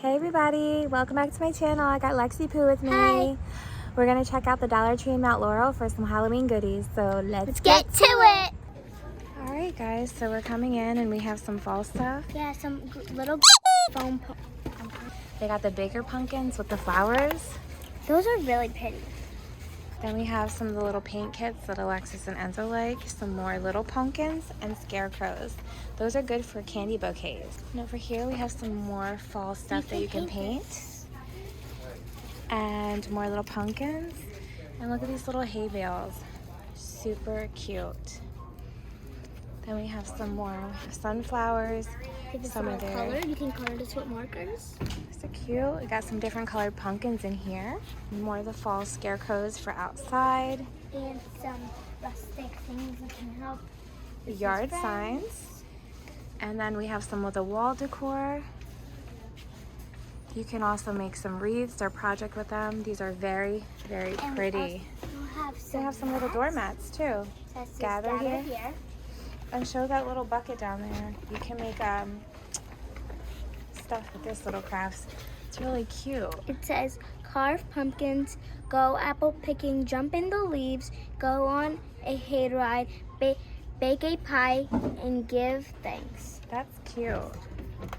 Hey everybody, welcome back to my channel. I got Lexi Poo with me. Hi. We're gonna check out the Dollar Tree in Mount Laurel for some Halloween goodies. So let's Get to it. All right guys, so we're coming in and we have some fall stuff. Yeah, some little foam. They got the bigger pumpkins with the flowers. Those are really pretty. Then we have some of the little paint kits that Alexis and Enzo like. Some more little pumpkins and scarecrows. Those are good for candy bouquets. And over here we have some more fall stuff that you can paint. And more little pumpkins. And look at these little hay bales. Super cute. Then we have some more. We have sunflowers. Some of color. You can color this with markers. So cute. We got some different colored pumpkins in here. More of the fall scarecrows for outside. And some rustic things that can help. Yard signs. And then we have some of the wall decor. You can also make some wreaths or project with them. These are very, very pretty. They have some little doormats too. Gather here. And show that little bucket down there. You can make stuff with this little crafts. It's really cute. It says, carve pumpkins, go apple picking, jump in the leaves, go on a hayride, bake a pie, and give thanks. That's cute.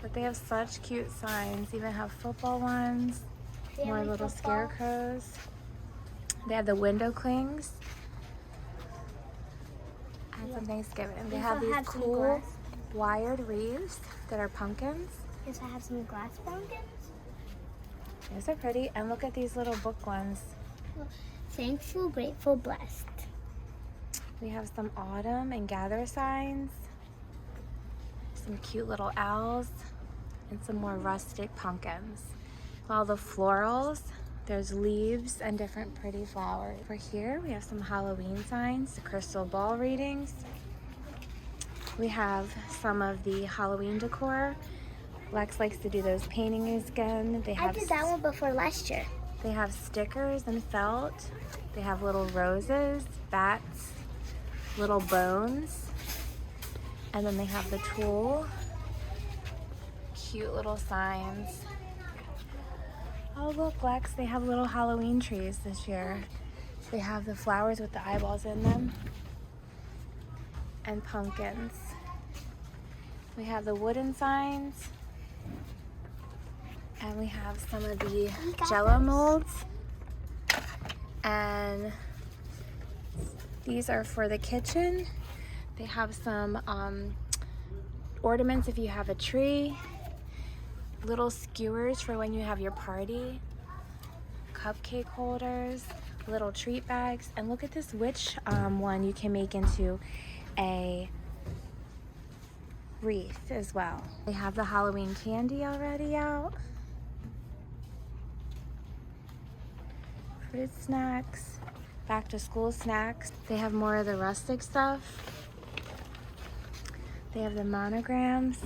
But they have such cute signs. Even have football ones. More little scarecrows. They have the window clings. And some Thanksgiving. They have these cool wired wreaths that are pumpkins. Yes, I have some glass pumpkins. Those are pretty. And look at these little book ones. Thankful, grateful, blessed. We have some autumn and gather signs. Some cute little owls. And some more rustic pumpkins. All the florals. There's leaves and different pretty flowers. Over here we have some Halloween signs, the crystal ball readings. We have some of the Halloween decor. Lex likes to do those paintings again. I did that one before last year. They have stickers and felt. They have little roses, bats, little bones. And then they have the tool. Cute little signs. Oh look, Lex, they have little Halloween trees this year. They have the flowers with the eyeballs in them. And pumpkins. We have the wooden signs. And we have some of the Jello molds. And these are for the kitchen. They have some ornaments if you have a tree. Little skewers for when you have your party, cupcake holders, little treat bags, and look at this witch one you can make into a wreath as well. They have the Halloween candy already out. Fruit snacks, back to school snacks. They have more of the rustic stuff. They have the monograms.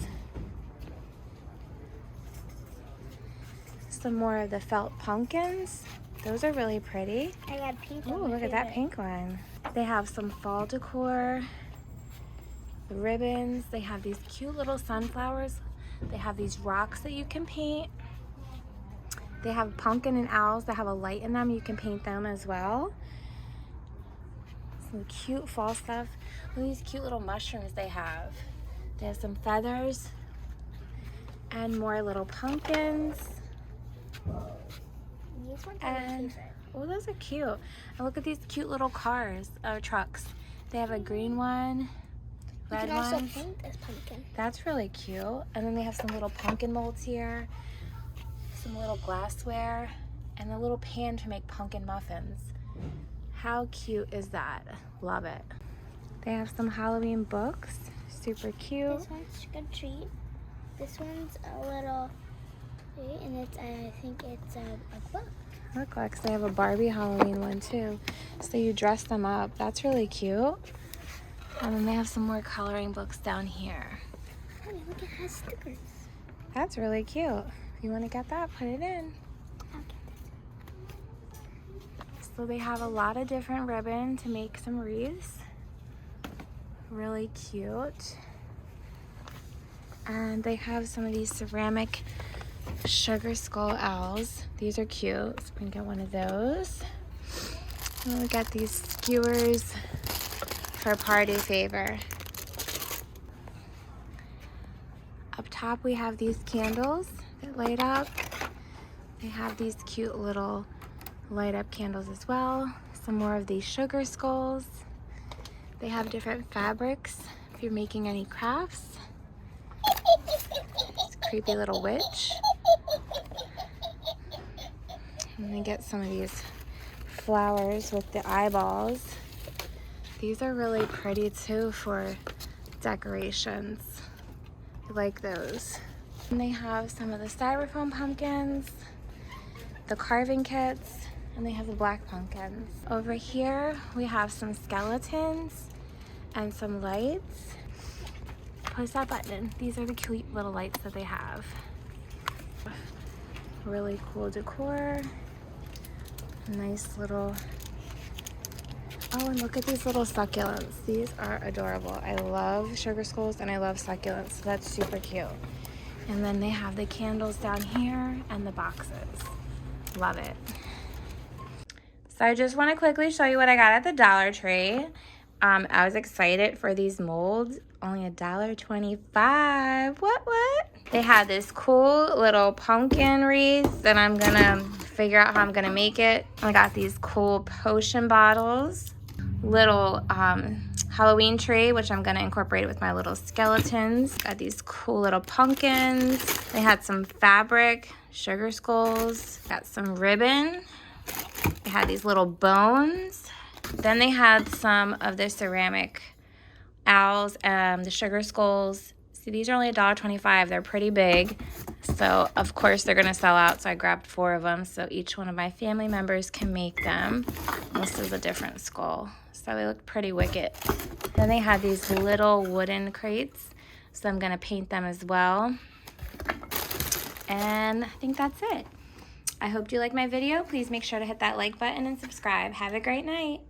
Some more of the felt pumpkins. Those are really pretty. I got pink. Oh, look at that pink one. They have some fall decor, the ribbons. They have these cute little sunflowers. They have these rocks that you can paint. They have pumpkin and owls that have a light in them. You can paint them as well. Some cute fall stuff. Look at these cute little mushrooms they have. They have some feathers and more little pumpkins. And oh, those are cute. And look at these cute little cars or trucks. They have a green one, red one. You can also paint this pumpkin. That's really cute. And then they have some little pumpkin molds here, some little glassware, and a little pan to make pumpkin muffins. How cute is that? Love it. They have some Halloween books. Super cute. This one's trick or treat. This one's a little. And it's, I think it's a book. Look, Lex, they have a Barbie Halloween one too. So you dress them up. That's really cute. And then they have some more coloring books down here. Honey, look, it has stickers. That's really cute. If you want to get that, put it in. I'll get this. So they have a lot of different ribbon to make some wreaths. Really cute. And they have some of these ceramic sugar skull owls. These are cute. So we can get one of those. And we got these skewers for party favor. Up top we have these candles that light up. They have these cute little light up candles as well. Some more of these sugar skulls. They have different fabrics if you're making any crafts. This creepy little witch. And they get some of these flowers with the eyeballs. These are really pretty too for decorations. I like those. And they have some of the styrofoam pumpkins, the carving kits, and they have the black pumpkins. Over here we have some skeletons and some lights. Push that button. These are the cute little lights that they have. Really cool decor. Nice little, oh, and look at these little succulents. These are adorable. I love sugar skulls and I love succulents, so that's super cute. And then they have the candles down here and the boxes. Love it. So I just want to quickly show you what I got at the Dollar Tree. I was excited for these molds. Only $1.25. What? They had this cool little pumpkin wreath that I'm gonna figure out how I'm gonna make it. I got these cool potion bottles, little Halloween tree, which I'm gonna incorporate with my little skeletons. Got these cool little pumpkins. They had some fabric, sugar skulls. Got some ribbon. They had these little bones. Then they had some of the ceramic owls, the sugar skulls. See, these are only $1.25. They're pretty big. So, of course, they're going to sell out. So I grabbed 4 of them so each one of my family members can make them. This is a different skull. So they look pretty wicked. Then they had these little wooden crates. So I'm going to paint them as well. And I think that's it. I hope you like my video. Please make sure to hit that like button and subscribe. Have a great night.